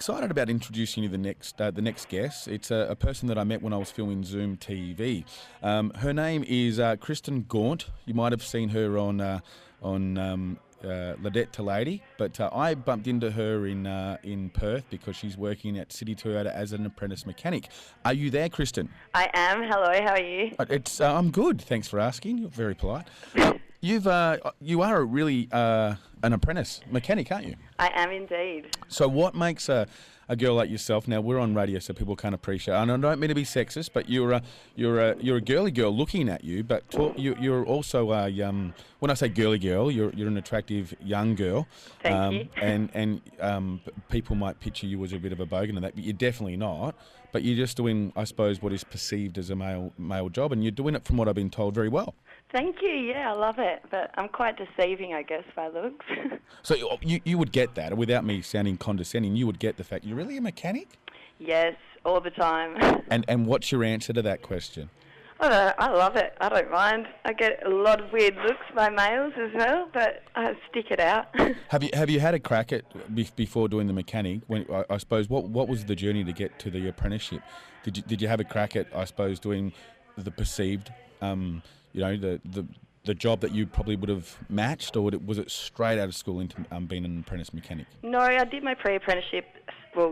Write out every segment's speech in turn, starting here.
excited about introducing you to the next guest. It's a person that I met when I was filming Zoom TV. Her name is Kristen Gaunt. You might have seen her on Ladette to Lady, but I bumped into her in Perth because she's working at City Toyota as an apprentice mechanic. Are you there, Kristen? I am. Hello, how are you? I'm good. Thanks for asking. You're very polite. You are really an apprentice mechanic, aren't you? I am indeed. So what makes a girl like yourself? Now we're on radio, so people can't appreciate. And I don't mean to be sexist, but you're a girly girl looking at you. But you're also a when I say girly girl, you're an attractive young girl. Thank you. And people might picture you as a bit of a bogan and that, but you're definitely not. But you're just doing, I suppose, what is perceived as a male job, and you're doing it, from what I've been told, very well. Thank you. Yeah, I love it. But I'm quite deceiving, I guess, by looks. So you would get that, without me sounding condescending, you would get the fact you're really a mechanic? Yes, all the time. And what's your answer to that question? I love it. I don't mind. I get a lot of weird looks by males as well, but I stick it out. Have you had a crack at before doing the mechanic? When I suppose what was the journey to get to the apprenticeship? Did you have a crack at, I suppose, doing the perceived, the job that you probably would have matched, or was it straight out of school into being an apprentice mechanic? No, I did my pre-apprenticeship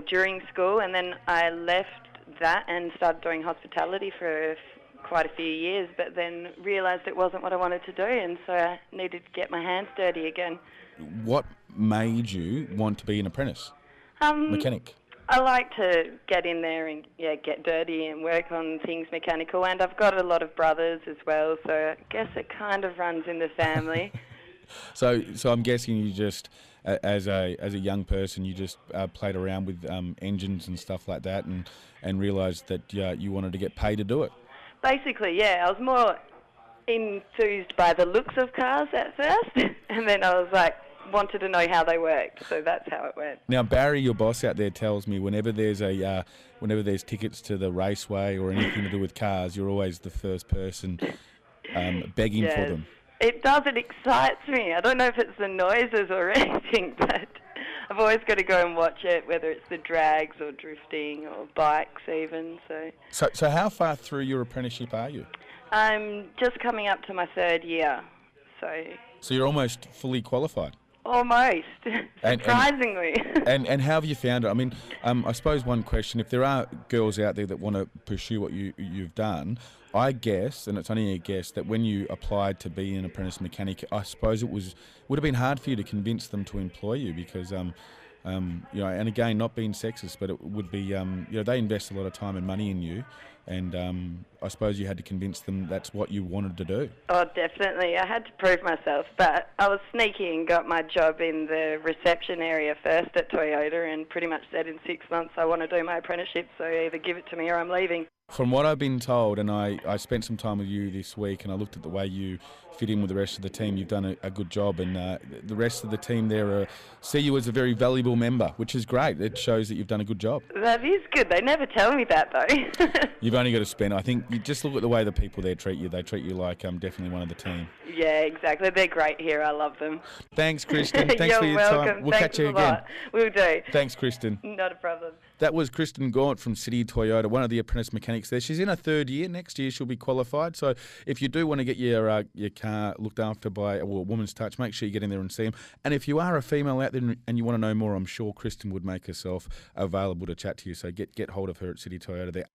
during school, and then I left that and started doing hospitality for quite a few years, but then realised it wasn't what I wanted to do, and so I needed to get my hands dirty again. What made you want to be an apprentice mechanic? I like to get in there and get dirty and work on things mechanical, and I've got a lot of brothers as well, so I guess it kind of runs in the family. So I'm guessing you just, as a young person, you just played around with engines and stuff like that, and realised that you wanted to get paid to do it. Basically, yeah. I was more enthused by the looks of cars at first, and then I was like, wanted to know how they worked, so that's how it went. Now, Barry, your boss out there, tells me whenever there's tickets to the raceway or anything to do with cars, you're always the first person begging for them. It does. It excites me. I don't know if it's the noises or anything, but I've always got to go and watch it, whether it's the drags or drifting or bikes even. So how far through your apprenticeship are you? I'm just coming up to my third year. So you're almost fully qualified? Almost, surprisingly. And how have you found it? I mean, I suppose one question, if there are girls out there that want to pursue what you've done, I guess, and it's only a guess, that when you applied to be an apprentice mechanic, I suppose would have been hard for you to convince them to employ you because, and again, not being sexist, but it would be, they invest a lot of time and money in you, and I suppose you had to convince them that's what you wanted to do. Oh, definitely. I had to prove myself, but I was sneaky and got my job in the reception area first at Toyota and pretty much said in 6 months I want to do my apprenticeship, so either give it to me or I'm leaving. From what I've been told, and I spent some time with you this week, and I looked at the way you fit in with the rest of the team, you've done a good job, and the rest of the team there see you as a very valuable member, which is great. It shows that you've done a good job. That is good. They never tell me that, though. You've only got to spend, I think, you just look at the way the people there treat you. They treat you like definitely one of the team. Yeah, exactly. They're great here. I love them. Thanks, Kristen. Thanks You're for your welcome. time. We'll Thanks catch you a again. lot. We'll do. Thanks, Kristen. Not a problem. That was Kristen Gaunt from City Toyota, one of the apprentice mechanics there. She's in her third year. Next year she'll be qualified. So if you do want to get your car looked after by a woman's touch, make sure you get in there and see them. And if you are a female out there and you want to know more, I'm sure Kristen would make herself available to chat to you. So get hold of her at City Toyota there.